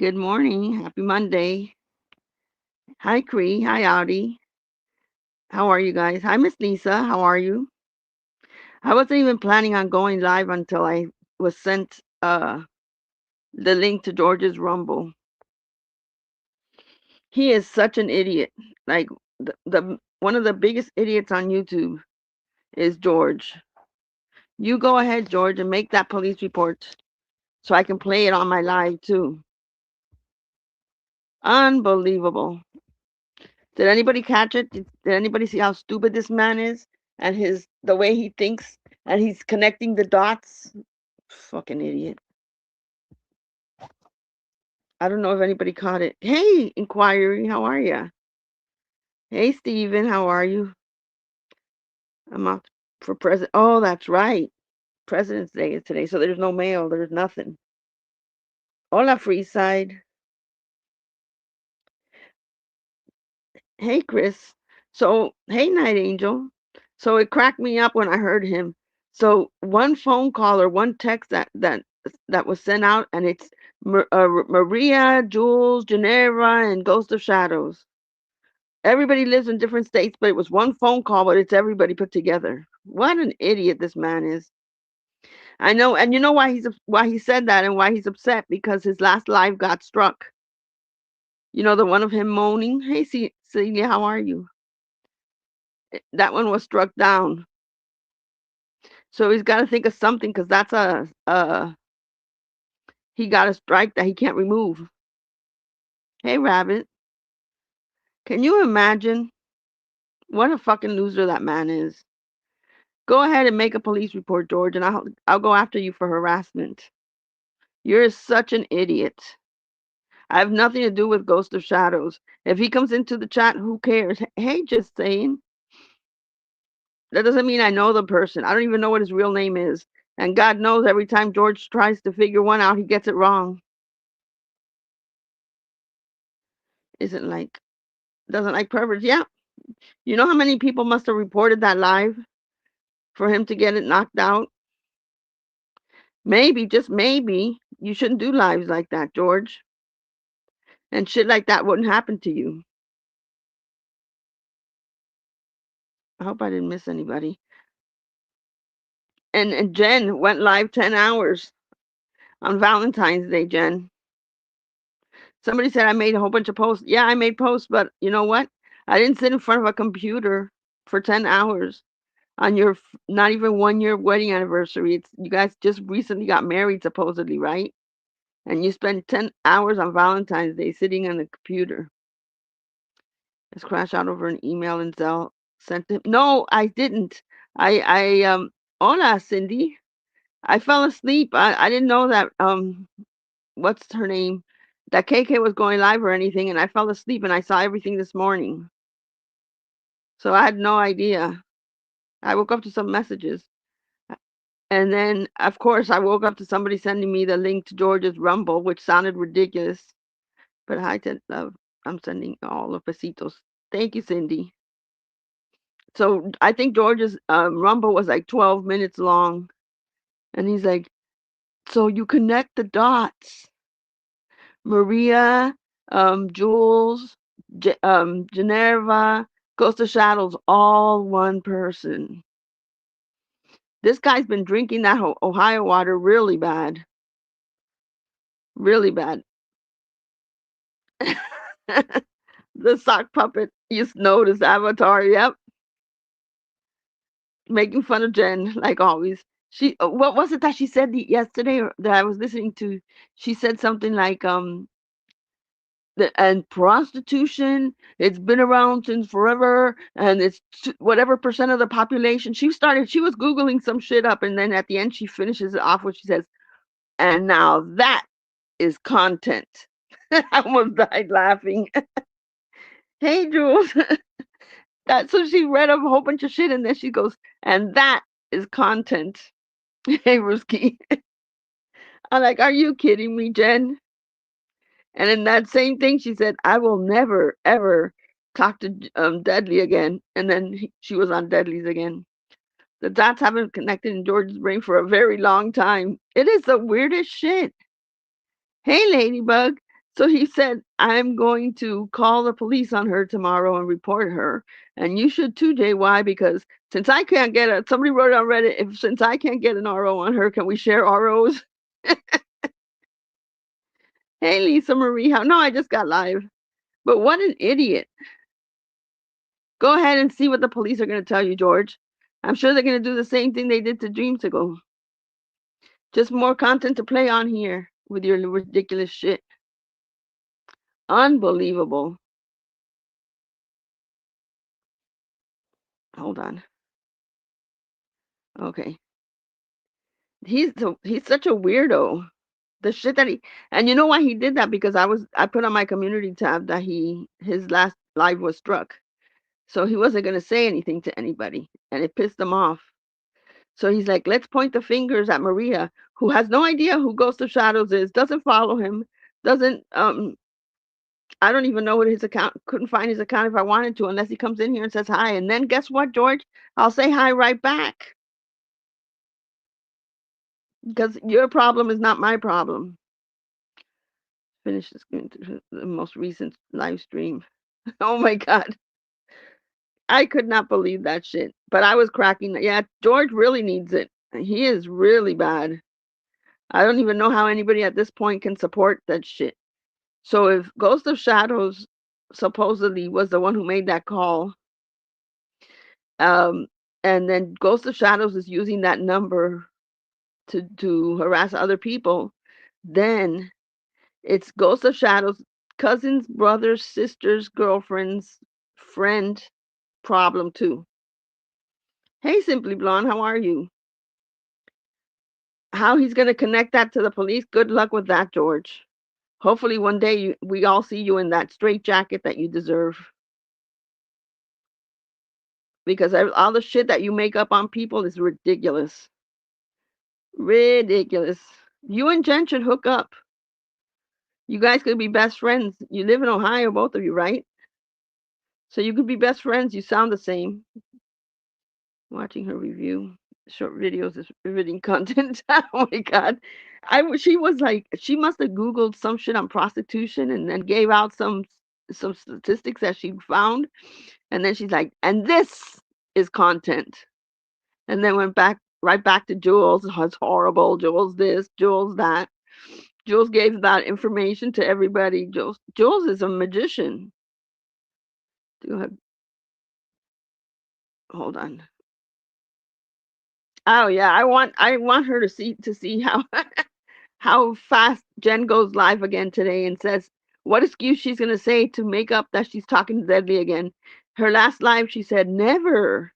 Good morning. Happy Monday. Hi, Cree. Hi, Audie. How are you guys? Hi, Miss Lisa. How are you? I wasn't even planning on going live until I was sent the link to George's Rumble. He is such an idiot. Like the one of the biggest idiots on YouTube is George. You go ahead, George, and make that police report so I can play it on my live too. Unbelievable. Did anybody catch it? Did anybody see how stupid this man is and his the way he thinks and he's connecting the dots? Fucking idiot. I don't know if anybody caught it. Hey, Inquiry, how are you? Hey, Steven, how are you? I'm off for president. Oh, that's right. President's Day is today, so there's no mail. There's nothing. Hola, Freeside. Hey, Chris. So, hey, Night Angel. So it cracked me up when I heard him. So one phone call or one text that was sent out, and it's Maria, Jules, Geneva, and Ghost of Shadows. Everybody lives in different states, but it was one phone call, but it's everybody put together. What an idiot this man is. I know, and you know why he said that and why he's upset because his last live got struck. You know the one of him moaning. Hey, Celia, how are you? That one was struck down. So he's got to think of something because that's he got a strike that he can't remove. Hey, Rabbit, can you imagine what a fucking loser that man is? Go ahead and make a police report, George, and I'll go after you for harassment. You're such an idiot. I have nothing to do with Ghost of Shadows. If he comes into the chat, who cares? Hey, just saying. That doesn't mean I know the person. I don't even know what his real name is. And God knows every time George tries to figure one out, he gets it wrong. Isn't like doesn't like perverts. Yeah. You know how many people must have reported that live for him to get it knocked out? Maybe, just maybe, you shouldn't do lives like that, George. And shit like that wouldn't happen to you. I hope I didn't miss anybody. And Jen went live 10 hours on Valentine's Day, Jen. Somebody said I made a whole bunch of posts. Yeah, I made posts, but you know what? I didn't sit in front of a computer for 10 hours on your not even 1 year wedding anniversary. It's you guys just recently got married supposedly, right? And you spend 10 hours on Valentine's Day sitting on the computer. Let's crash out over an email and Zell sent him. No, I didn't. I hola Cindy. I fell asleep. I didn't know that what's her name? That KK was going live or anything, and I fell asleep and I saw everything this morning. So I had no idea. I woke up to some messages. And then, of course, I woke up to somebody sending me the link to George's Rumble, which sounded ridiculous. But hi, Ted Love. I'm sending all the besitos. Thank you, Cindy. So I think George's Rumble was like 12 minutes long. And he's like, so you connect the dots. Maria, Jules, Geneva, Ghost of Shadows, all one person. This guy's been drinking that Ohio water really bad. Really bad. The sock puppet, you notice Avatar, yep. Making fun of Jen, like always. What was it that she said yesterday that I was listening to? She said something like, and prostitution, it's been around since forever, and it's whatever percent of the population. She was Googling some shit up, and then at the end, she finishes it off, where she says, and now that is content. I almost died laughing. Hey, Jules. So she read a whole bunch of shit, and then she goes, and that is content. Hey, Ruski. I'm like, are you kidding me, Jen? And in that same thing, she said, I will never, ever talk to Deadly again. And then she was on Deadly's again. The dots haven't connected in George's brain for a very long time. It is the weirdest shit. Hey, Ladybug. So he said, I'm going to call the police on her tomorrow and report her. And you should too, JY, because since I can't get a, somebody wrote on Reddit, if since I can't get an RO on her, can we share ROs? Hey, Lisa Marie, how? No, I just got live. But what an idiot. Go ahead and see what the police are going to tell you, George. I'm sure they're going to do the same thing they did to Dreams ago. Just more content to play on here with your ridiculous shit. Unbelievable. Hold on. Okay. He's such a weirdo. The shit that he and you know why he did that? Because I put on my community tab that his last live was struck. So he wasn't gonna say anything to anybody. And it pissed him off. So he's like, let's point the fingers at Maria, who has no idea who Ghost of Shadows is, doesn't follow him, doesn't I don't even know what his account couldn't find his account if I wanted to unless he comes in here and says hi. And then guess what, George? I'll say hi right back. Because your problem is not my problem. Finish the most recent live stream. Oh my God. I could not believe that shit. But I was cracking. Yeah, George really needs it. He is really bad. I don't even know how anybody at this point can support that shit. So if Ghost of Shadows supposedly was the one who made that call, um, and then Ghost of Shadows is using that number to harass other people, then it's Ghost of Shadows, cousins, brothers, sisters, girlfriends, friend problem too. Hey, Simply Blonde, how are you? How he's going to connect that to the police? Good luck with that, George. Hopefully, one day we all see you in that straight jacket that you deserve. Because all the shit that you make up on people is ridiculous. Ridiculous. You and Jen should hook up. You guys could be best friends. You live in Ohio, both of you, right? So you could be best friends. You sound the same. Watching her review short videos is riveting content. Oh my God. She was like, she must have Googled some shit on prostitution and then gave out some statistics that she found. And then she's like, and this is content. And then went back right back to Jules. Oh, it's horrible. Jules this, Jules that. Jules gave that information to everybody. Jules is a magician. Hold on. Oh yeah, I want her to see how how fast Jen goes live again today and says what excuse she's gonna say to make up that she's talking to Deadly again. Her last live, she said, never,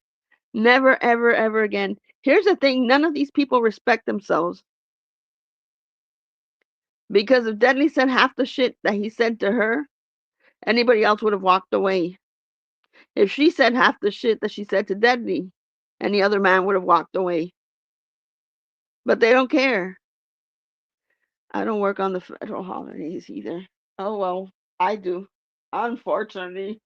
never, ever, ever again. Here's the thing: none of these people respect themselves because if Deadly said half the shit that he said to her, anybody else would have walked away. If she said half the shit that she said to Deadly, any other man would have walked away. But they don't care. I don't work on the federal holidays either. Oh well, I do. Unfortunately,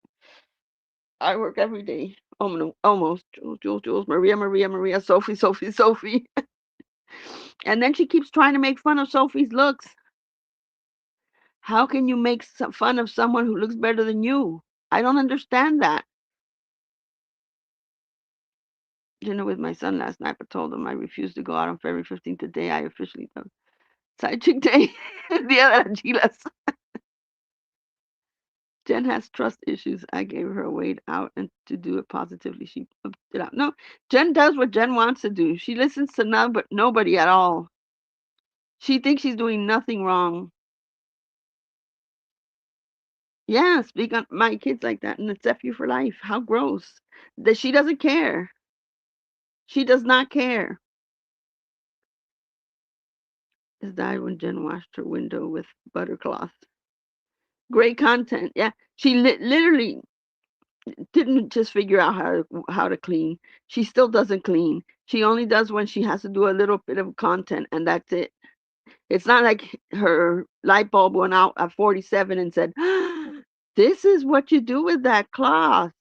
I work every day. Oh no, almost. Jules, Maria, Sophie, Sophie, Sophie. And then she keeps trying to make fun of Sophie's looks. How can you make fun of someone who looks better than you? I don't understand that. Dinner with my son last night, but told him I refused to go out on February 15th. Today I officially done. Side chick day. Día de las Chilas. Jen has trust issues. I gave her a way out and to do it positively. She opted out. No, Jen does what Jen wants to do. She listens to nobody at all. She thinks she's doing nothing wrong. Yeah, speak on my kids like that, and it's F you for life. How gross. That she doesn't care. She does not care. Has died when Jen washed her window with butter cloth. Great content. Yeah, she literally didn't just figure out how to clean. She still doesn't clean. She only does when she has to do a little bit of content, and that's it. It's not like her light bulb went out at 47 and said, "This is what you do with that cloth."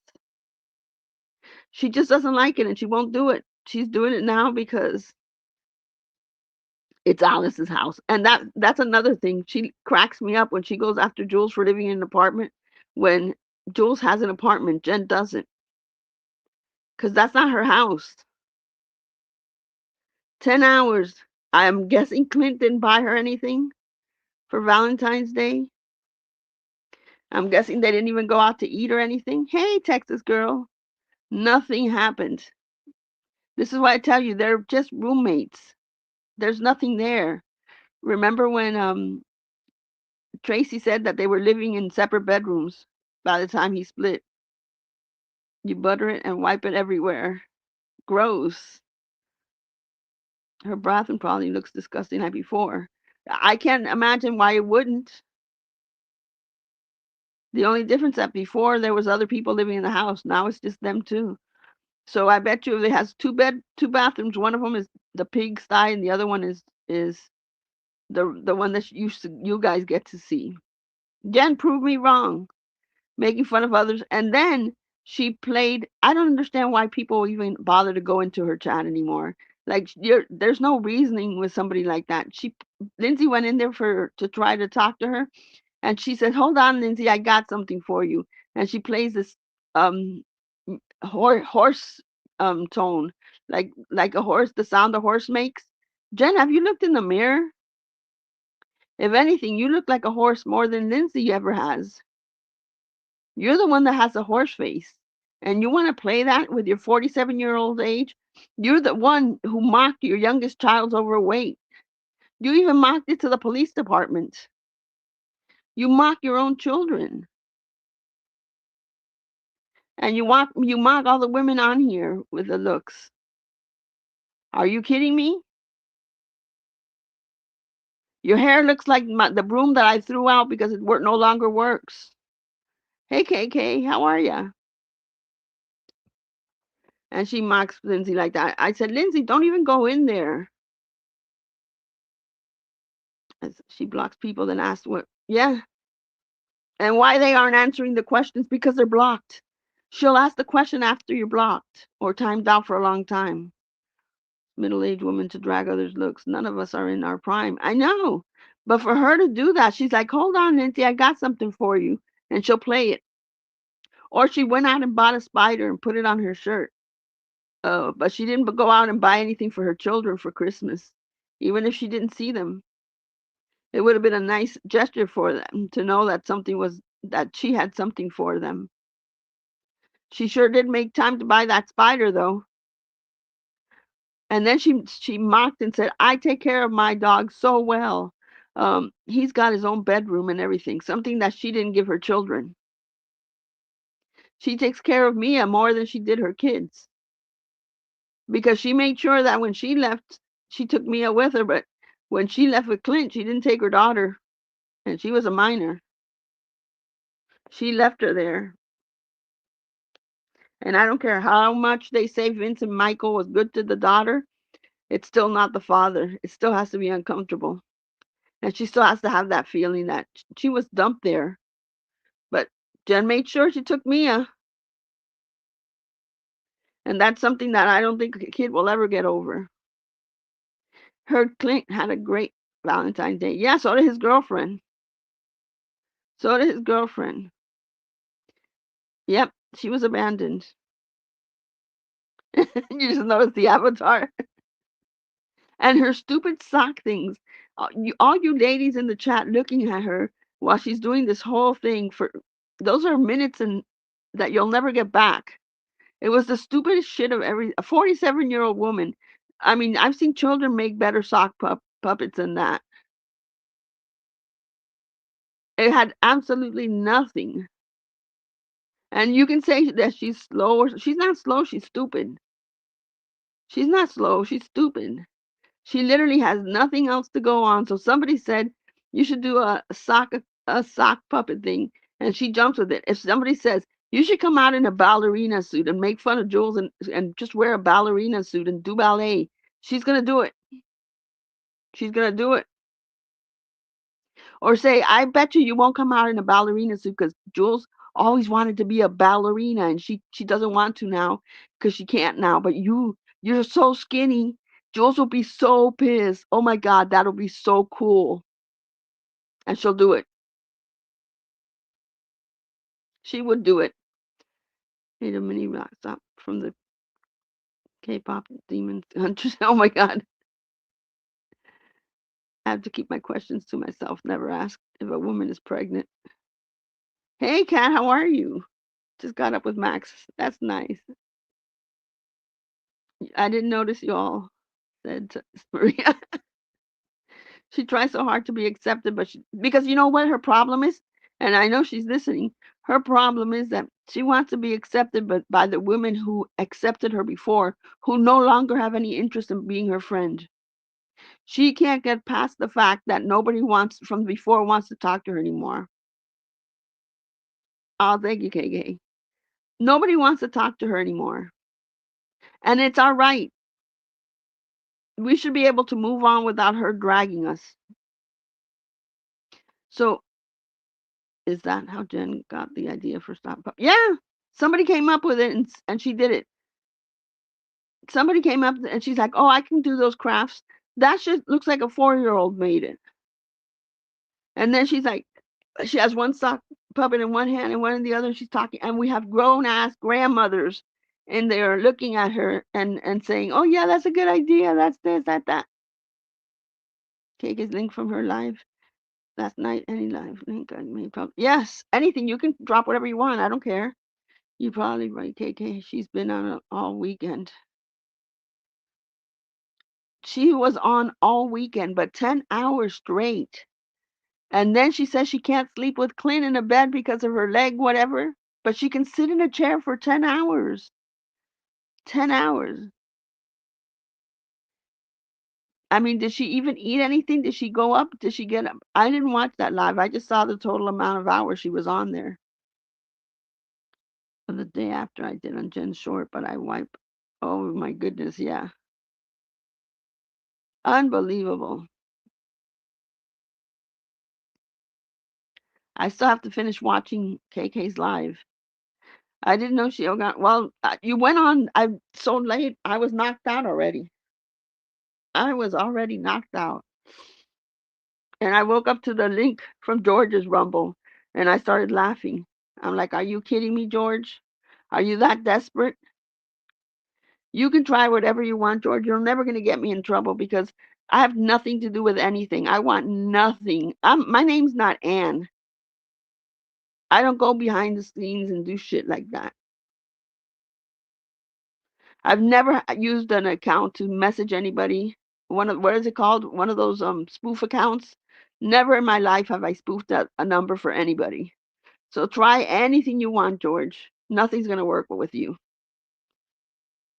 She just doesn't like it, and she won't do it. She's doing it now because It's Alice's house. And that's another thing. She cracks me up when she goes after Jules for living in an apartment when Jules has an apartment, Jen doesn't. Cuz that's not her house. 10 hours. I'm guessing Clint didn't buy her anything for Valentine's Day. I'm guessing they didn't even go out to eat or anything. Hey, Texas girl. Nothing happened. This is why I tell you they're just roommates. There's nothing there. Remember when Tracy said that they were living in separate bedrooms by the time he split? You butter it and wipe it everywhere. Gross. Her bathroom probably looks disgusting like before. I can't imagine why it wouldn't. The only difference that before there was other people living in the house. Now it's just them two. So I bet you it has two bathrooms. One of them is the pigsty, and the other one is the one that you guys get to see. Jen proved me wrong, making fun of others, and then she played. I don't understand why people even bother to go into her chat anymore. Like there's no reasoning with somebody like that. Lindsay went in there for to try to talk to her, and she said, "Hold on, Lindsay, I got something for you." And she plays this um horse tone, like a horse, the sound a horse makes. Jen, have you looked in the mirror? If anything, you look like a horse more than Lindsay ever has. You're the one that has a horse face. And you want to play that with your 47-year-old age? You're the one who mocked your youngest child's overweight. You even mocked it to the police department. You mock your own children. And you mock all the women on here with the looks. Are you kidding me? Your hair looks like the broom that I threw out because no longer works. Hey, KK, how are ya? And she mocks Lindsay like that. I said, Lindsay, don't even go in there. As she blocks people, then asks what, yeah, and why they aren't answering the questions because they're blocked. She'll ask the question after you're blocked or timed out for a long time. Middle-aged woman to drag others' looks. None of us are in our prime. I know. But for her to do that, she's like, hold on, Lindsay, I got something for you. And she'll play it. Or she went out and bought a spider and put it on her shirt. But she didn't go out and buy anything for her children for Christmas, even if she didn't see them. It would have been a nice gesture for them to know that she had something for them. She sure did make time to buy that spider though. And then she mocked and said, "I take care of my dog so well. He's got his own bedroom and everything, something that she didn't give her children. She takes care of Mia more than she did her kids because she made sure that when she left, she took Mia with her, but when she left with Clint, she didn't take her daughter, and she was a minor. She left her there. And I don't care how much they say Vincent Michael was good to the daughter, it's still not the father. It still has to be uncomfortable. And she still has to have that feeling that she was dumped there. But Jen made sure she took Mia. And that's something that I don't think a kid will ever get over. Heard Clint had a great Valentine's Day. Yeah, so did his girlfriend. So did his girlfriend. Yep, she was abandoned. You just noticed the avatar. And her stupid sock things. All you ladies in the chat looking at her while she's doing this whole thing for those are minutes and that you'll never get back. It was the stupidest shit of a 47-year-old woman. I mean, I've seen children make better sock puppets than that. It had absolutely nothing. And you can say that she's slow or she's not slow, she's stupid. She's not slow, she's stupid. She literally has nothing else to go on. So somebody said you should do a sock puppet thing, and she jumps with it. If somebody says you should come out in a ballerina suit and make fun of Jules and just wear a ballerina suit and do ballet, she's gonna do it. She's gonna do it. Or say, I bet you won't come out in a ballerina suit because Jules always wanted to be a ballerina and she doesn't want to now because she can't now. But you're so skinny Jules will be so pissed. Oh my God, that'll be so cool. And she'll do it. She would do it. Need a mini stop from the K-pop demon hunters. Oh my God. I have to keep my questions to myself. Never ask if a woman is pregnant. Hey, Kat, how are you? Just got up with Max. That's nice. I didn't notice y'all, said Maria. She tries so hard to be accepted, but because you know what her problem is? And I know she's listening. Her problem is that she wants to be accepted, but by the women who accepted her before, who no longer have any interest in being her friend. She can't get past the fact that nobody wants from before wants to talk to her anymore. Oh, thank you, KK. Nobody wants to talk to her anymore. And it's all right. We should be able to move on without her dragging us. So, is that how Jen got the idea for Stop Pup? Yeah, somebody came up with it and she did it. Somebody came up and she's like, "Oh, I can do those crafts." That shit looks like a 4-year-old made it. And then she's like, she has one sock puppet in one hand and one in the other, and she's talking. And we have grown ass grandmothers in there looking at her and saying, "Oh yeah, that's a good idea. That's this, that." Cake is linked from her live last night. Any live link I made probably. Yes, anything. You can drop whatever you want. I don't care. You probably right, KK. She's been on all weekend. She was on all weekend, but 10 hours straight. And then she says she can't sleep with Clint in a bed because of her leg, whatever. But she can sit in a chair for 10 hours. 10 hours. I mean, did she even eat anything? Did she go up? Did she get up? I didn't watch that live. I just saw the total amount of hours she was on there. The day after I did on Jen Short, but I wipe. Oh my goodness, yeah. Unbelievable. I still have to finish watching KK's live. I didn't know she got well. You went on. I so late. I was knocked out already. I was already knocked out, and I woke up to the link from George's Rumble, and I started laughing. I'm like, "Are you kidding me, George? Are you that desperate? You can try whatever you want, George. You're never gonna get me in trouble because I have nothing to do with anything. I want nothing. My name's not Ann. I don't go behind the scenes and do shit like that. I've never used an account to message anybody. One of what is it called? One of those spoof accounts. Never in my life have I spoofed a number for anybody. So try anything you want, George. Nothing's gonna work with you.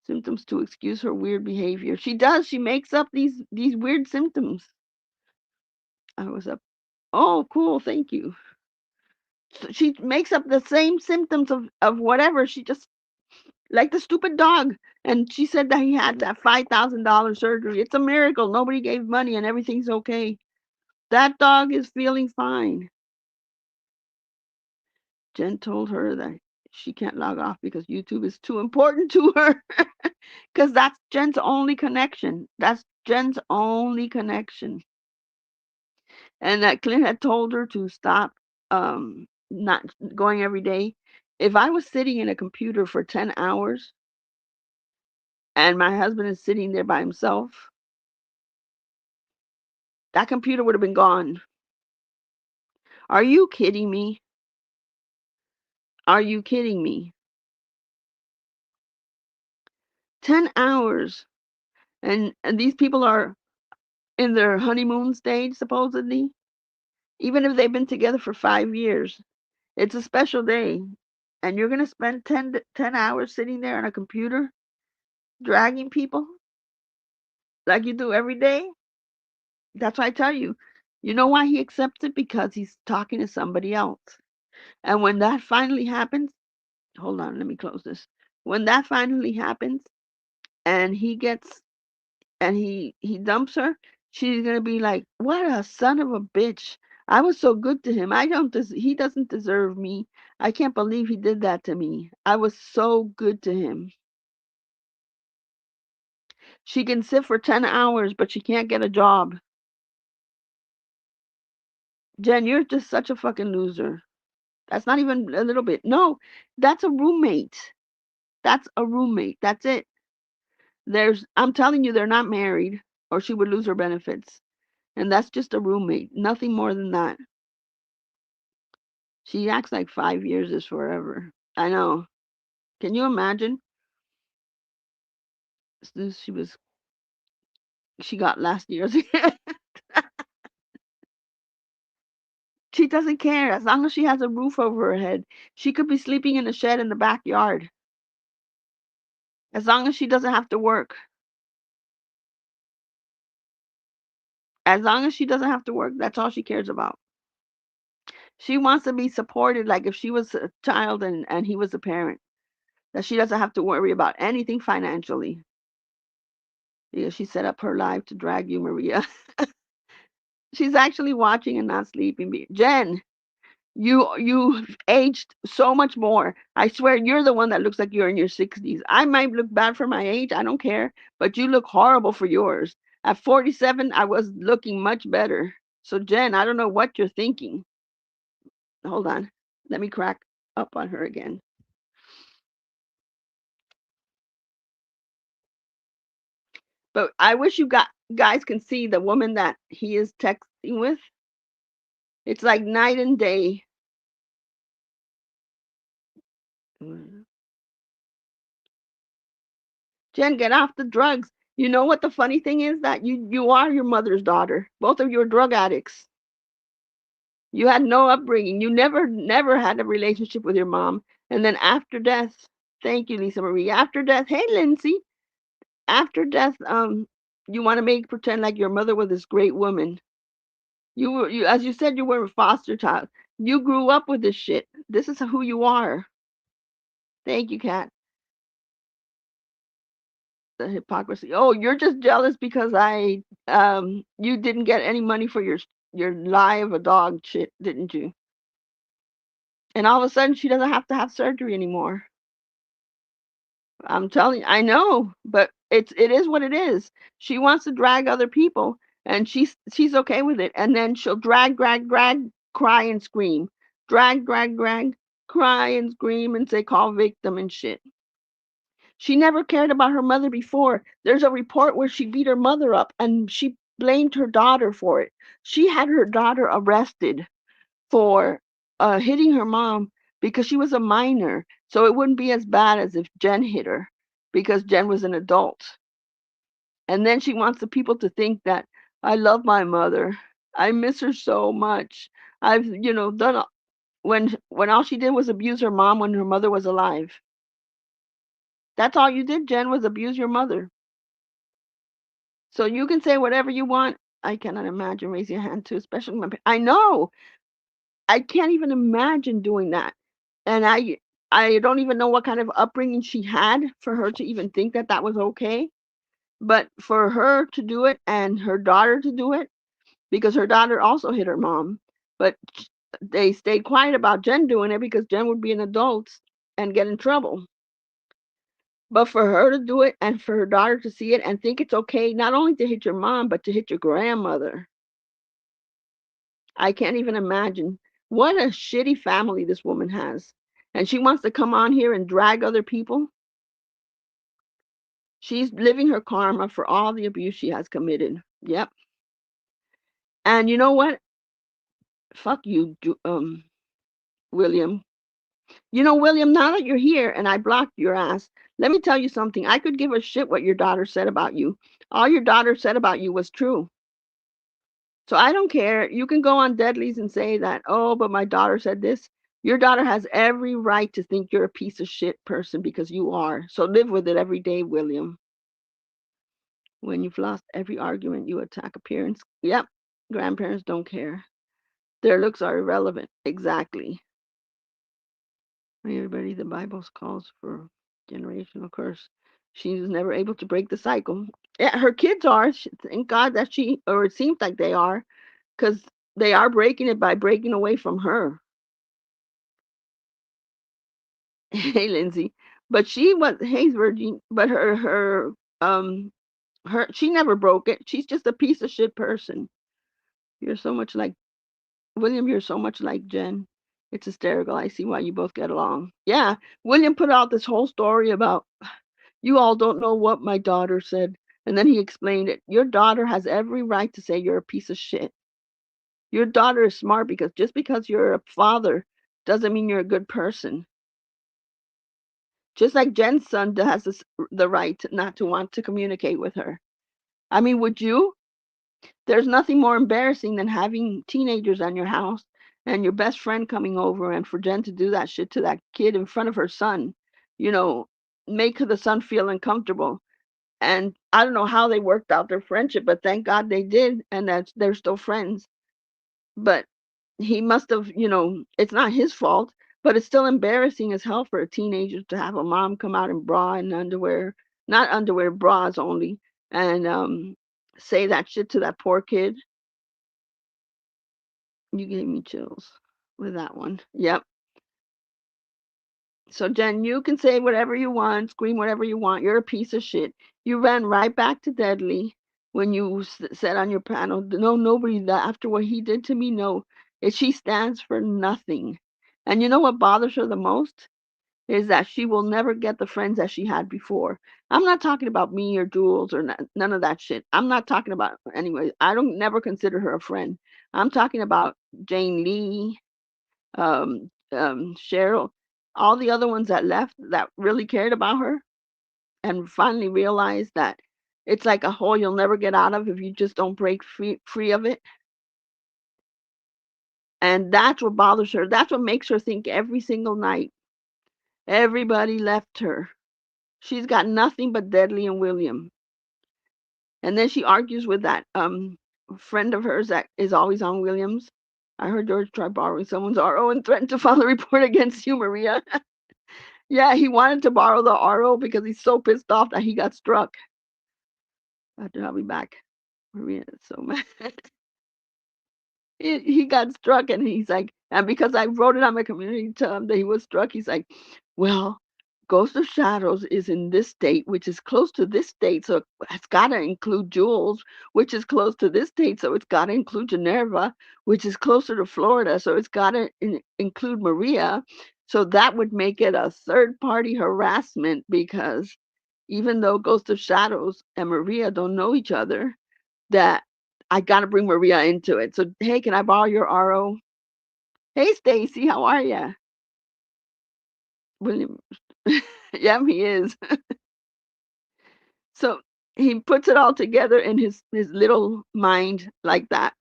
Symptoms to excuse her weird behavior. She does. She makes up these weird symptoms. I was up. Oh, cool. Thank you. So she makes up the same symptoms of whatever. She just like the stupid dog. And she said that he had that $5,000 surgery. It's a miracle. Nobody gave money and everything's okay. That dog is feeling fine. Jen told her that she can't log off because YouTube is too important to her. Because that's Jen's only connection. That's Jen's only connection. And that Clint had told her to stop not going every day. If I was sitting in a computer for 10 hours and my husband is sitting there by himself, that computer would have been gone. Are you kidding me? Are you kidding me? 10 hours. And these people are in their honeymoon stage, supposedly. Even if they've been together for 5 years, it's a special day. And you're going to spend 10 hours sitting there on a computer dragging people like you do every day? That's why I tell you. You know why he accepts it? Because he's talking to somebody else. And when that finally happens, hold on, let me close this. When that finally happens and he gets and he dumps her, she's gonna be like, "What a son of a bitch! I was so good to him. I don't. He doesn't deserve me. I can't believe he did that to me. I was so good to him." She can sit for 10 hours, but she can't get a job. Jen, you're just such a fucking loser. That's not even a little bit. No, that's a roommate. That's a roommate. That's it. I'm telling you, they're not married, or she would lose her benefits. And that's just a roommate. Nothing more than that. She acts like 5 years is forever. I know. Can you imagine? She was, she got last year's. She doesn't care as long as she has a roof over her head. She could be sleeping in a shed in the backyard as long as she doesn't have to work. As long as she doesn't have to work, that's all she cares about. She wants to be supported like if she was a child and he was a parent, that she doesn't have to worry about anything financially. Because she set up her life to drag you, Maria. She's actually watching and not sleeping. Jen, you've aged so much more. I swear you're the one that looks like you're in your 60s. I might look bad for my age, I don't care, but you look horrible for yours. At 47, I was looking much better. So Jen, I don't know what you're thinking. Hold on. Let me crack up on her again. But I wish you got guys can see the woman that he is texting with. It's like night and day. Jen, get off the drugs. You know what the funny thing is that you are your mother's daughter. Both of you are drug addicts. You had no upbringing. You never had a relationship with your mom. And then after death, thank you, Lisa Marie. After death, hey Lindsay. After death, you want to make pretend like your mother was this great woman. You as you said you were a foster child. You grew up with this shit. This is who you are. Thank you, Kat. The hypocrisy. Oh, you're just jealous because I you didn't get any money for your lie of a dog shit, didn't you? And all of a sudden she doesn't have to have surgery anymore. I'm telling you, I know, but it is what it is. She wants to drag other people and she's okay with it. And then she'll drag, cry and scream. Drag, cry and scream and say call victim and shit. She never cared about her mother before. There's a report where she beat her mother up and she blamed her daughter for it. She had her daughter arrested for hitting her mom because she was a minor. So it wouldn't be as bad as if Jen hit her because Jen was an adult. And then she wants the people to think that I love my mother. I miss her so much. I've, done when all she did was abuse her mom when her mother was alive. That's all you did, Jen, was abuse your mother. So you can say whatever you want. I cannot imagine raising a hand too, especially I know. I can't even imagine doing that. And I don't even know what kind of upbringing she had for her to even think that that was okay. But for her to do it and her daughter to do it, because her daughter also hit her mom, but they stayed quiet about Jen doing it because Jen would be an adult and get in trouble. But for her to do it and for her daughter to see it and think it's okay not only to hit your mom, but to hit your grandmother, I can't even imagine what a shitty family this woman has. And she wants to come on here and drag other people. She's living her karma for all the abuse she has committed. Yep. And you know what? Fuck you, William. You know, William, now that you're here and I blocked your ass, let me tell you something. I could give a shit what your daughter said about you. All your daughter said about you was true. So I don't care. You can go on Deadlies and say that, oh, but my daughter said this. Your daughter has every right to think you're a piece of shit person because you are. So live with it every day, William. When you've lost every argument, you attack appearance. Yep. Grandparents don't care. Their looks are irrelevant. Exactly. Everybody, the Bible calls for generational curse. She's never able to break the cycle. Yeah, her kids are. Thank God that or it seems like they are, because they are breaking it by breaking away from her. Hey, Lindsay. But she was, hey, Virgin, but her She never broke it. She's just a piece of shit person. You're so much like William, you're so much like Jen. It's hysterical. I see why you both get along. Yeah, William put out this whole story about you all don't know what my daughter said. And then he explained it. Your daughter has every right to say you're a piece of shit. Your daughter is smart because just because you're a father doesn't mean you're a good person. Just like Jen's son has the right not to want to communicate with her. I mean, would you? There's nothing more embarrassing than having teenagers on your house and your best friend coming over and for Jen to do that shit to that kid in front of her son, you know, make the son feel uncomfortable. And I don't know how they worked out their friendship, but thank God they did, and that they're still friends. But he must have, it's not his fault, but it's still embarrassing as hell for a teenager to have a mom come out in bra and underwear, not underwear, bras only, and say that shit to that poor kid. You gave me chills with that one. Yep. So, Jen, you can say whatever you want, scream whatever you want. You're a piece of shit. You ran right back to Deadly when you said on your panel, no, nobody, that after what he did to me, no. She stands for nothing. And you know what bothers her the most? Is that she will never get the friends that she had before. I'm not talking about me or Jules or none of that shit. I'm not talking about, anyway, I don't never consider her a friend. I'm talking about Jane Lee, Cheryl, all the other ones that left that really cared about her and finally realized that it's like a hole you'll never get out of if you just don't break free of it. And that's what bothers her. That's what makes her think every single night everybody left her. She's got nothing but Deadly and William. And then she argues with that friend of hers that is always on Williams. I heard George try borrowing someone's RO and threatened to file a report against you, Maria. Yeah, he wanted to borrow the RO because he's so pissed off that he got struck. I'll be back. Maria is so mad. He got struck and he's like, and because I wrote it on my community tab that he was struck, he's like, well, Ghost of Shadows is in this state, which is close to this state, so it's got to include Jules, which is close to this state, so it's got to include Geneva, which is closer to Florida, so it's got to include Maria. So that would make it a third party harassment because even though Ghost of Shadows and Maria don't know each other, that I got to bring Maria into it. So, hey, can I borrow your RO? Hey, Stacy, how are you? William. Yeah, he is. So he puts it all together in his little mind like that.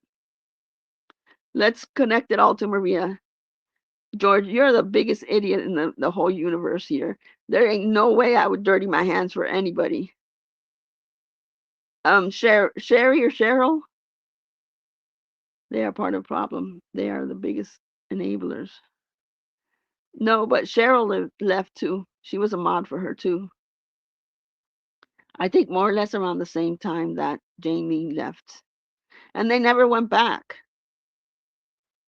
Let's connect it all to Maria. George, you're the biggest idiot in the whole universe here. There ain't no way I would dirty my hands for anybody. Sherry or Cheryl, they are part of the problem. They are the biggest enablers. No, but Cheryl left too. She was a mod for her too. I think more or less around the same time that Jamie left, and they never went back.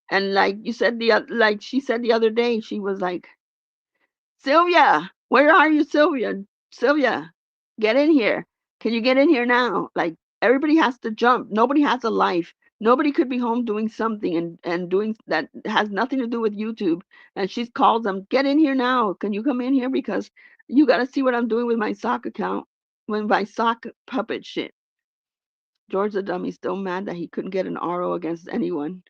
And like you said like she said the other day, she was like, Sylvia, where are you, Sylvia? Sylvia, get in here. Can you get in here now? Like everybody has to jump. Nobody has a life. Nobody could be home doing something and doing that has nothing to do with YouTube. And she calls them, get in here now. Can you come in here? Because you got to see what I'm doing with my sock account, with my sock puppet shit. George the Dummy's still mad that he couldn't get an RO against anyone.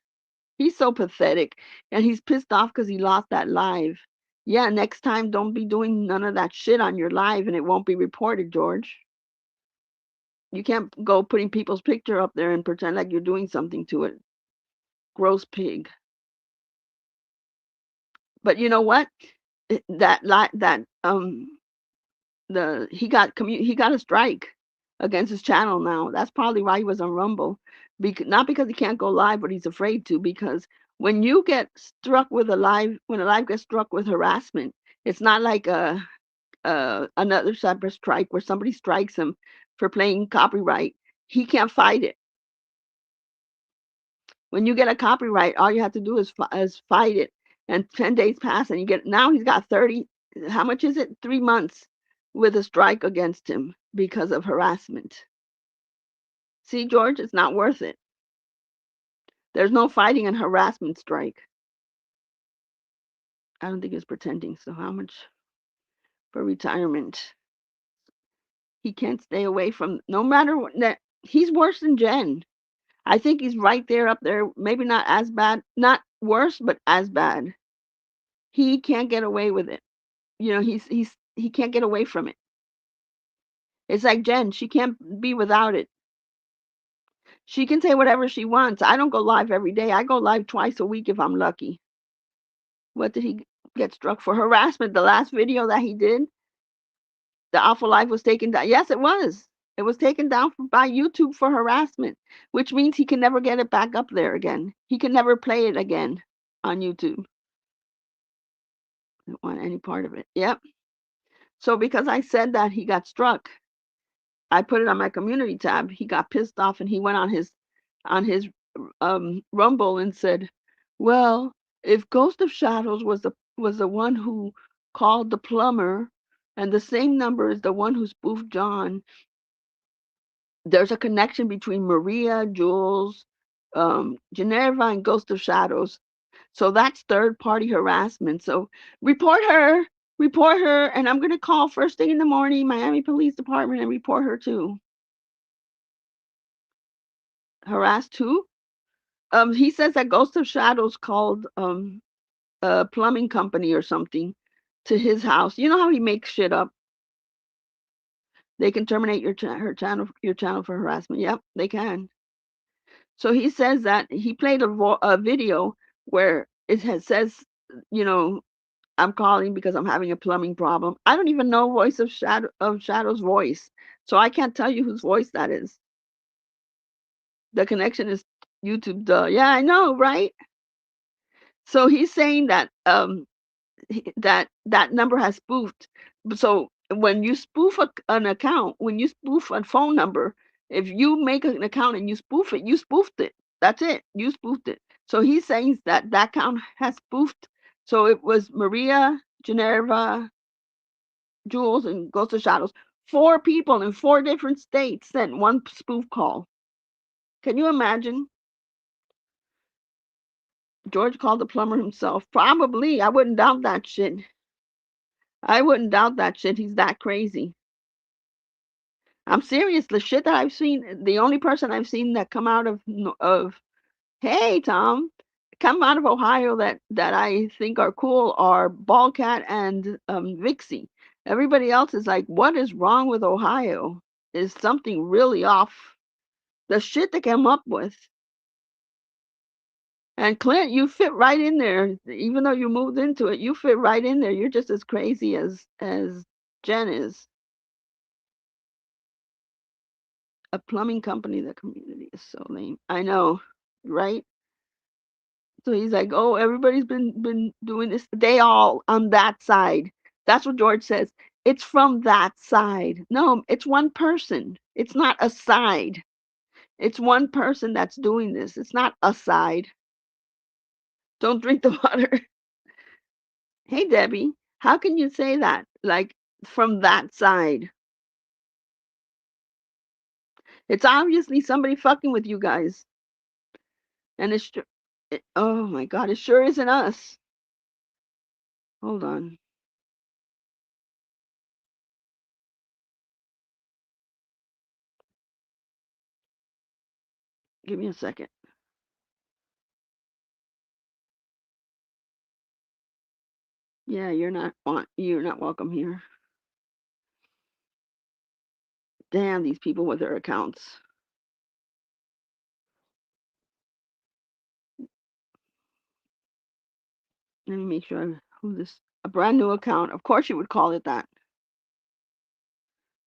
He's so pathetic. And he's pissed off because he lost that live. Yeah, next time don't be doing none of that shit on your live and it won't be reported, George. You can't go putting people's picture up there and pretend like you're doing something to it. Gross pig. But you know what? That the he got a strike against his channel now. That's probably why he was on Rumble. Not because he can't go live, but he's afraid to. Because when you get struck with when a live gets struck with harassment, it's not like another cyber strike where somebody strikes him for playing copyright. He can't fight it. When you get a copyright, all you have to do is fight it. And 10 days pass, and now he's got 30. How much is it? 3 months with a strike against him because of harassment. See, George, it's not worth it. There's no fighting and harassment strike. I don't think he's pretending. So how much for retirement? He can't stay away from no matter what that he's worse than Jen. I think he's right there up there, maybe not as bad, not worse, but as bad. He can't get away with it. You know, he can't get away from it. It's like Jen, she can't be without it. She can say whatever she wants. I don't go live every day. I go live twice a week if I'm lucky. What did he get struck for? Harassment. The last video that he did, the Awful Life was taken down. Yes, it was. It was taken down by YouTube for harassment, which means he can never get it back up there again. He can never play it again on YouTube. I don't want any part of it. Yep. So because I said that he got struck, I put it on my community tab. He got pissed off and he went on his Rumble and said, "Well, if Ghost of Shadows was the one who called the plumber, and the same number is the one who spoofed John, there's a connection between Maria, Jules, Geneva, and Ghost of Shadows. So that's third party harassment. So report her, and I'm gonna call first thing in the morning, Miami Police Department, and report her too. Harassed who? He says that Ghost of Shadows called a plumbing company or something to his house. You know how he makes shit up. They can terminate your channel for harassment. Yep, they can. So he says that he played a video where says, you know, I'm calling because I'm having a plumbing problem. I don't even know voice of Shadow's voice, so I can't tell you whose voice that is. The connection is YouTube. Duh. Yeah, I know, right? So he's saying that that number has spoofed. So when you spoof an account, when you spoof a phone number, if you make an account and you spoof it, you spoofed it. That's it. You spoofed it. So he's saying that that account has spoofed. So it was Maria, Geneva, Jules, and Ghost of Shadows. 4 people in 4 different states sent one spoof call. Can you imagine? George called the plumber himself. Probably. I wouldn't doubt that shit. I wouldn't doubt that shit. He's that crazy. I'm serious. The shit that I've seen, the only person I've seen that come out of hey Tom, come out of Ohio that I think are cool are Ballcat and Vixie. Everybody else is like, what is wrong with Ohio? Is something really off? The shit they came up with. And Clint, you fit right in there. Even though you moved into it, you fit right in there. You're just as crazy as Jen is. A plumbing company, the community is so lame. I know, right? So he's like, "Oh, everybody's been doing this. They all on that side." That's what George says. It's from that side. No, it's one person. It's not a side. It's one person that's doing this. It's not a side. Don't drink the water. Hey, Debbie, how can you say that? Like from that side. It's obviously somebody fucking with you guys. And oh my God, it sure isn't us. Hold on. Give me a second. Yeah, you're not welcome here. Damn these people with their accounts. Let me make sure who this a brand new account. Of course you would call it that.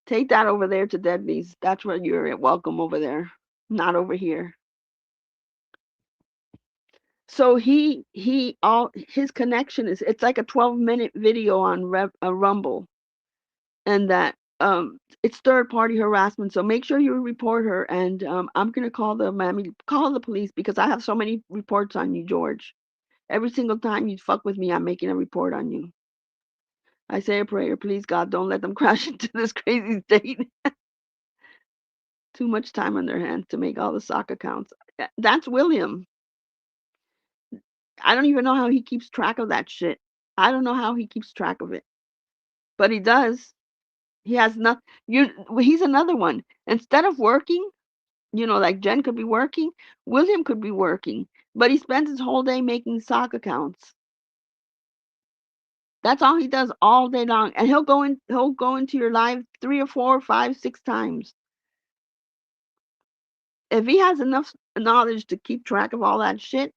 Take that over there to Deadbees. That's where you're at welcome over there. Not over here. So he all his connection is it's like a 12-minute video on Rumble, and that it's third party harassment. So make sure you report her, and I'm gonna call the police because I have so many reports on you, George. Every single time you fuck with me, I'm making a report on you. I say a prayer, please God, don't let them crash into this crazy state. Too much time on their hands to make all the sock accounts. That's William. I don't even know how he keeps track of that shit. I don't know how he keeps track of it, but he does. He has not. You. He's another one. Instead of working, like Jen could be working, William could be working, but he spends his whole day making sock accounts. That's all he does all day long, and he'll go into your live 3 or 4 or 5, 6 times. If he has enough knowledge to keep track of all that shit,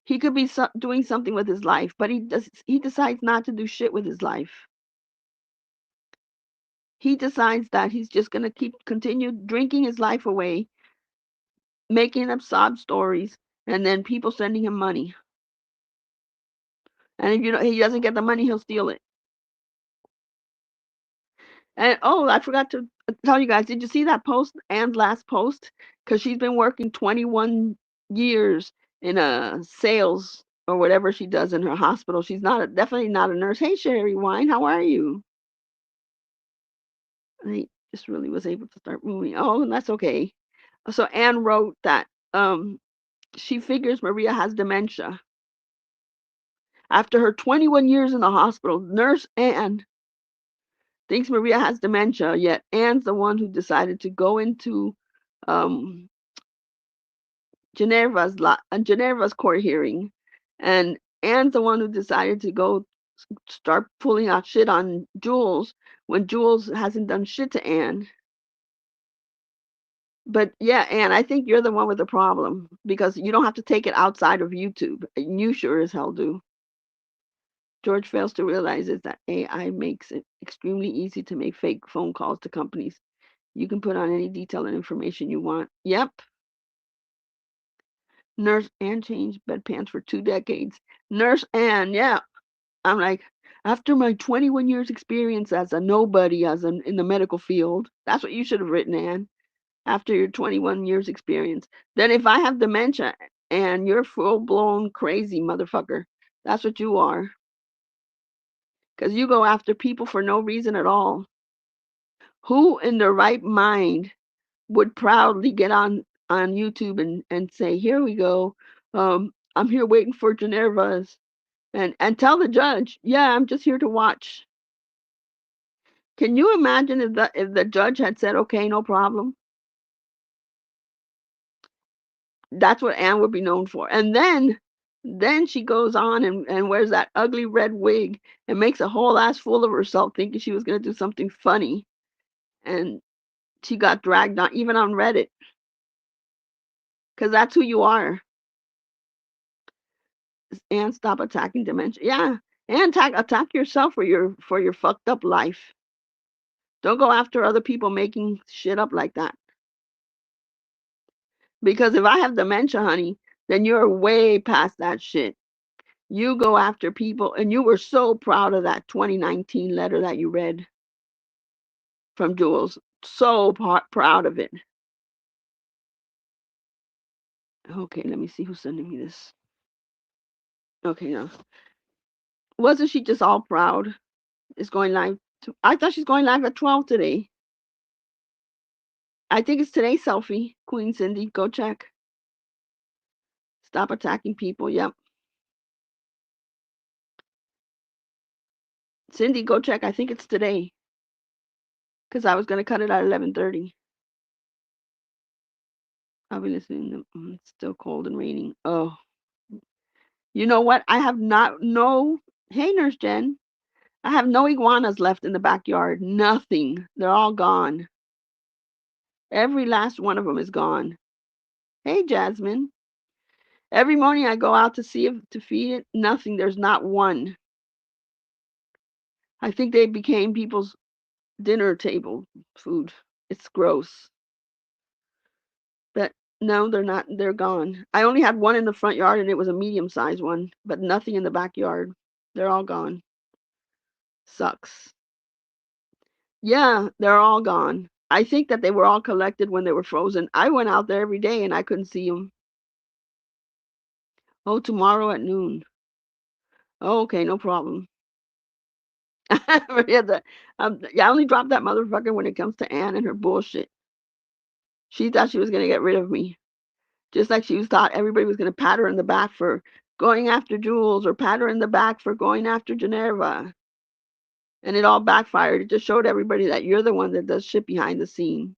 he could be doing something with his life, but he decides not to do shit with his life. He decides that he's just going to continue drinking his life away, making up sob stories, and then people sending him money. And if he doesn't get the money, he'll steal it. And oh, I forgot to tell you guys, did you see that post, Ann's last post? Because she's been working 21 years in a sales or whatever she does in her hospital. She's definitely not a nurse. Hey, Sherry Wine, how are you? I just really was able to start moving. Oh, and that's okay. So Anne wrote that she figures Maria has dementia. After her 21 years in the hospital, Nurse Anne thinks Maria has dementia, yet Anne's the one who decided to go into um, Genevra's court hearing, and Anne's the one who decided to go start pulling out shit on Jules when Jules hasn't done shit to Anne. But yeah, Anne, I think you're the one with the problem because you don't have to take it outside of YouTube. And you sure as hell do. George fails to realize is that AI makes it extremely easy to make fake phone calls to companies. You can put on any detail and information you want. Yep. Nurse Ann changed bedpans for 2 decades. Nurse Ann, yeah. I'm like, after my 21 years experience as a nobody in the medical field, that's what you should have written, Ann. After your 21 years experience. Then if I have dementia and you're full blown crazy motherfucker, that's what you are. Because you go after people for no reason at all. Who in their right mind would proudly get on YouTube and say, "Here we go. I'm here waiting for Genevra's," and tell the judge, "Yeah, I'm just here to watch." Can you imagine if the judge had said, "Okay, no problem"? That's what Anne would be known for. And then she goes on and wears that ugly red wig and makes a whole ass fool of herself thinking she was going to do something funny. And she got dragged on, even on Reddit, because that's who you are. And stop attacking dementia. Yeah, and attack yourself for your fucked up life. Don't go after other people making shit up like that. Because if I have dementia, honey, then you're way past that shit. You go after people, and you were so proud of that 2019 letter that you read from Jules. So proud of it. Okay, let me see who's sending me this. Okay, no. Wasn't she just all proud? It's going live. I thought she's going live at 12 today. I think it's today's selfie. Queen Cindy, go check. Stop attacking people. Yep. Cindy, go check. I think it's today. Because I was going to cut it at 11:30. I'll be listening. It's still cold and raining. Oh, you know what? I have not, no. Hey, Nurse Jen. I have no iguanas left in the backyard. Nothing. They're all gone. Every last one of them is gone. Hey, Jasmine. Every morning I go out to see if to feed it. Nothing. There's not one. I think they became people's dinner table food. It's gross. But no, they're not. They're gone. I only had one in the front yard and it was a medium-sized one, but nothing in the backyard. They're all gone. Sucks. Yeah, they're all gone. I think that they were all collected when they were frozen. I went out there every day and I couldn't see them. Oh, tomorrow at noon. Oh, okay, no problem. Yeah, yeah, I only drop that motherfucker when it comes to Anne and her bullshit. She thought she was gonna get rid of me, just like she was thought everybody was gonna pat her in the back for going after Jules or pat her in the back for going after Geneva. And it all backfired. It just showed everybody that you're the one that does shit behind the scene.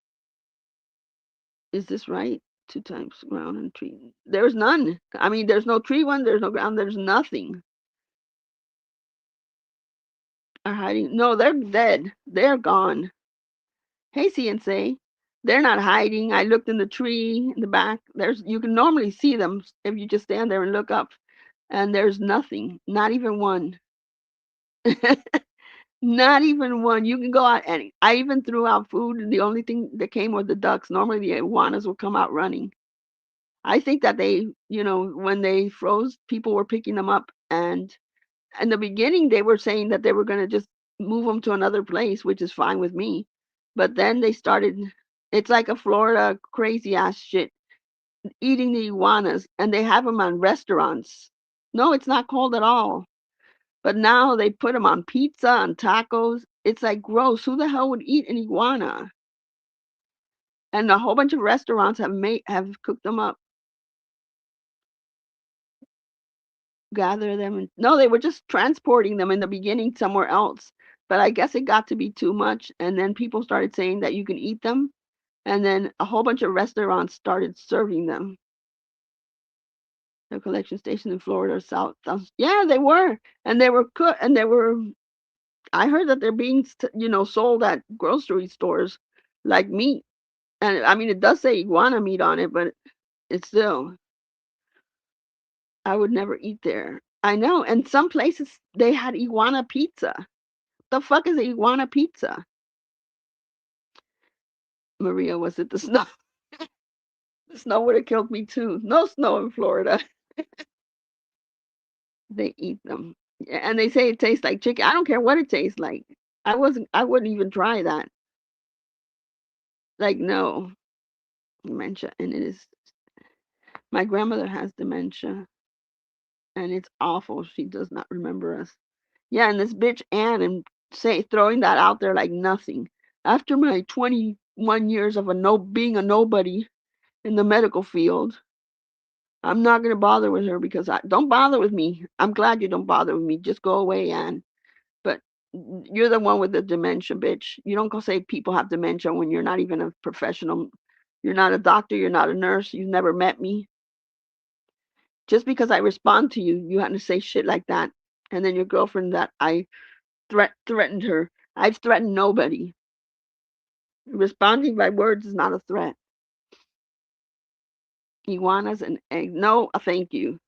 Is this right? Two times ground and tree. There's none. I mean, there's no tree one, there's no ground, there's nothing. Are hiding. No, they're dead. They're gone. Hey, CNC. They're not hiding. I looked in the tree in the back. There's you can normally see them if you just stand there and look up, and there's nothing. Not even one. Not even one. You can go out and I even threw out food, and the only thing that came were the ducks. Normally, the iguanas will come out running. I think that they, when they froze, people were picking them up, and in the beginning, they were saying that they were going to just move them to another place, which is fine with me. But then they started. It's like a Florida crazy ass shit, eating the iguanas, and they have them on restaurants. No, it's not cold at all. But now they put them on pizza, on tacos. It's like gross. Who the hell would eat an iguana? And a whole bunch of restaurants have cooked them up, gather them. And, no, they were just transporting them in the beginning somewhere else. But I guess it got to be too much, and then people started saying that you can eat them, and then a whole bunch of restaurants started serving them. The collection station in Florida, South. Yeah, they were, and they were cooked, and they were. I heard that they're being, sold at grocery stores like meat. And I mean, it does say iguana meat on it, but it's still, I would never eat there. I know. And some places they had iguana pizza. The fuck is iguana pizza? Maria, was it the snow? The snow would have killed me too. No snow in Florida. They eat them. Yeah, and they say it tastes like chicken. I don't care what it tastes like. I wouldn't even try that. Like, no, dementia. And it is, my grandmother has dementia, and it's awful. She does not remember us. Yeah, and this bitch Ann and say throwing that out there like nothing. After my 21 years of a no being a nobody in the medical field, I'm not gonna bother with her because I don't bother with me. I'm glad you don't bother with me. Just go away, Ann. But you're the one with the dementia, bitch. You don't go say people have dementia when you're not even a professional. You're not a doctor. You're not a nurse. You've never met me. Just because I respond to you, you have to say shit like that. And then your girlfriend that I threatened her. I've threatened nobody. Responding by words is not a threat. Iguanas and eggs. No, thank you.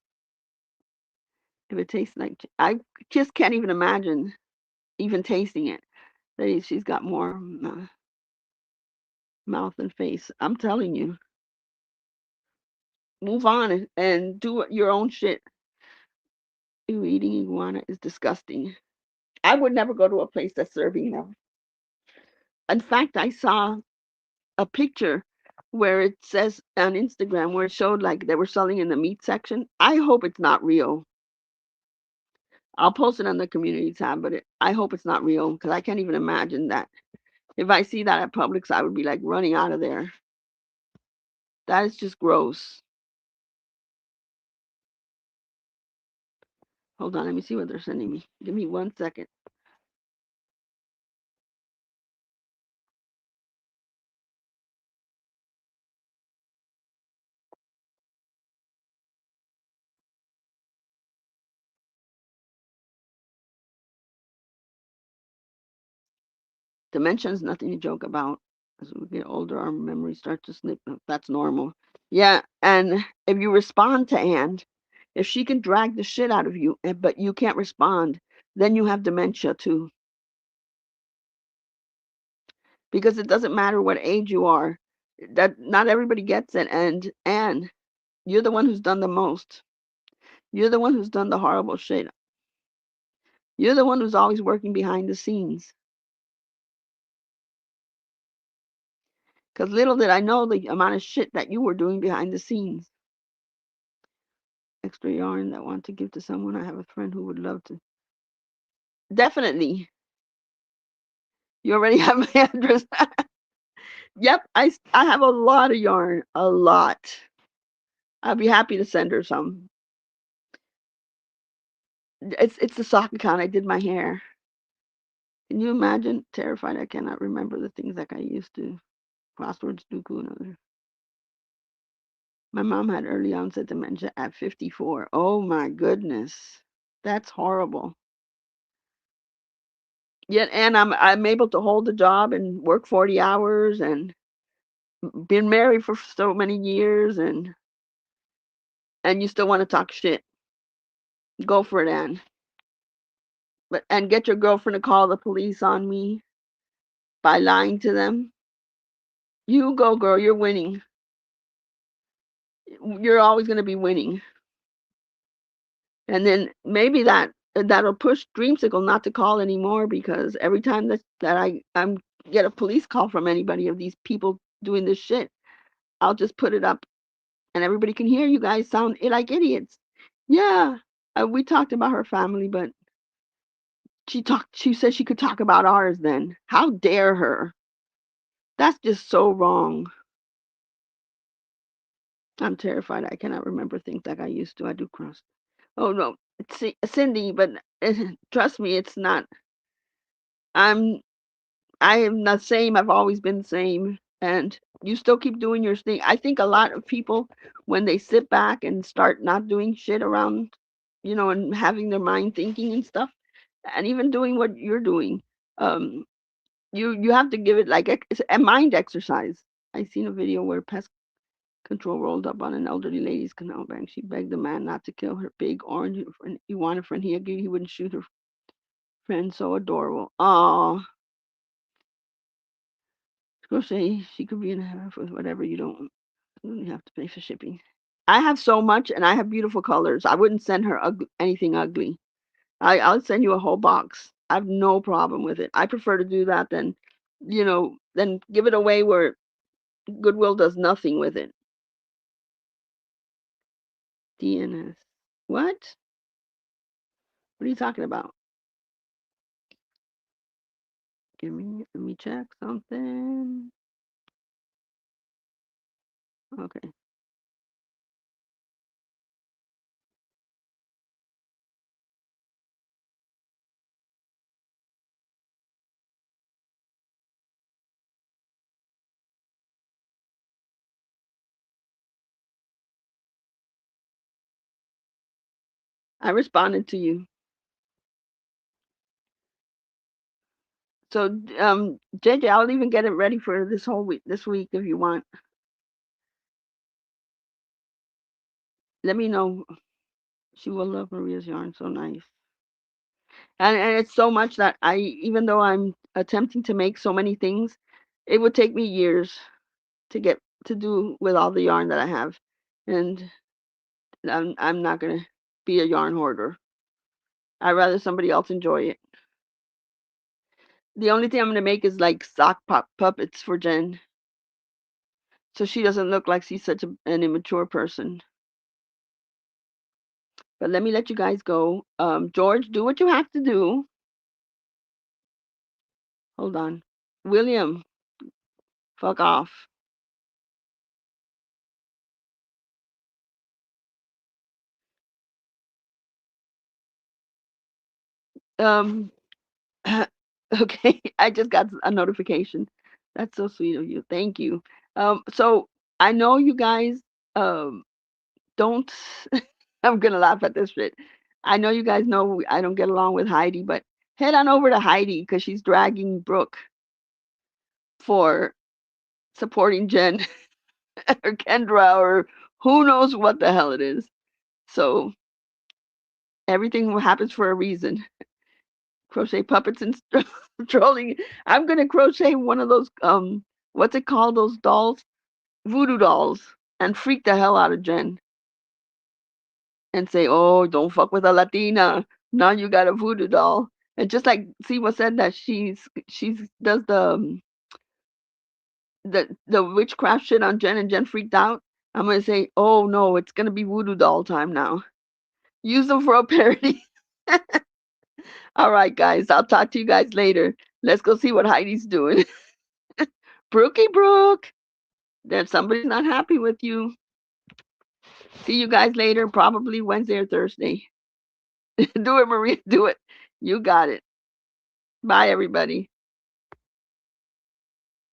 If it tastes like, I just can't even imagine even tasting it. She's got more mouth and face. I'm telling you, move on and do your own shit. Ew, eating iguana is disgusting. I would never go to a place that's serving them. In fact, I saw a picture where it says on Instagram where it showed like they were selling in the meat section. I hope it's not real. I'll post it on the community tab, but I hope it's not real because I can't even imagine that. If I see that at Publix, I would be like running out of there. That is just gross. Hold on, let me see what they're sending me. Give me 1 second. Dementia is nothing to joke about. As we get older, our memories start to slip. That's normal. Yeah, and if you respond to Anne, if she can drag the shit out of you, but you can't respond, then you have dementia too. Because it doesn't matter what age you are. That not everybody gets it. And Anne, you're the one who's done the most. You're the one who's done the horrible shit. You're the one who's always working behind the scenes. Because little did I know the amount of shit that you were doing behind the scenes. Extra yarn that want to give to someone. I have a friend who would love to. Definitely. You already have my address. Yep, I have a lot of yarn, a lot. I'd be happy to send her some. It's the sock account. I did my hair. Can you imagine? Terrified. I cannot remember the things like I used to. Crosswords, Dooku, and other. My mom had early onset dementia at 54. Oh my goodness, that's horrible. Yet, and I'm able to hold a job and work 40 hours and been married for so many years, and you still want to talk shit. Go for it, Ann. But and get your girlfriend to call the police on me by lying to them. You go, girl. You're winning. You're always going to be winning. And then maybe that'll push Dreamsicle not to call anymore because every time that I'm get a police call from anybody of these people doing this shit, I'll just put it up and everybody can hear you guys sound like idiots. Yeah, we talked about her family, but she said she could talk about ours then. How dare her? That's just so wrong. I'm terrified. I cannot remember things like I used to. I do cross. Oh no, see, Cindy, but trust me, it's not. I'm I am the same. I've always been the same. And you still keep doing your thing. I think a lot of people, when they sit back and start not doing shit around, and having their mind thinking and stuff, and even doing what you're doing, um, you have to give it like it's a mind exercise. I seen a video where pest control rolled up on an elderly lady's canal bank. She begged the man not to kill her big orange iguana friend. He agreed he wouldn't shoot her friend. So adorable. Oh, Crochet, she could be in heaven with whatever you have to pay for shipping. I have so much and I have beautiful colors. I wouldn't send her anything ugly. I'll send you a whole box. I have no problem with it. I prefer to do that than give it away where Goodwill does nothing with it. DNS. What? What are you talking about? Let me check something. Okay. I responded to you. So, JJ, I'll even get it ready for this whole week, this week if you want. Let me know. She will love Maria's yarn. So nice. And it's so much that even though I'm attempting to make so many things, it would take me years to get to do with all the yarn that I have, and I'm not gonna be a yarn hoarder. I'd rather somebody else enjoy it. The only thing I'm gonna make is like sock puppets for Jen, so she doesn't look like she's such an immature person. But let me let you guys go. George, do what you have to do. Hold on, William, fuck off. Um, Okay, I just got a notification. That's so sweet of you. Thank you. So I know you guys don't I'm gonna laugh at this shit. I know you guys know I don't get along with Heidi, but head on over to Heidi because she's dragging Brooke for supporting Jen or Kendra or who knows what the hell it is. So everything happens for a reason. Crochet puppets and trolling. I'm gonna crochet one of those what's it called? Those dolls, voodoo dolls, and freak the hell out of Jen and say, "Oh, don't fuck with a Latina. Now you got a voodoo doll." And just like Siwa said that she's does the witchcraft shit on Jen and Jen freaked out. I'm gonna say, "Oh no, it's gonna be voodoo doll time now. Use them for a parody." All right, guys. I'll talk to you guys later. Let's go see what Heidi's doing. Brookie Brooke, that somebody's not happy with you. See you guys later, probably Wednesday or Thursday. Do it, Maria. Do it. You got it. Bye, everybody.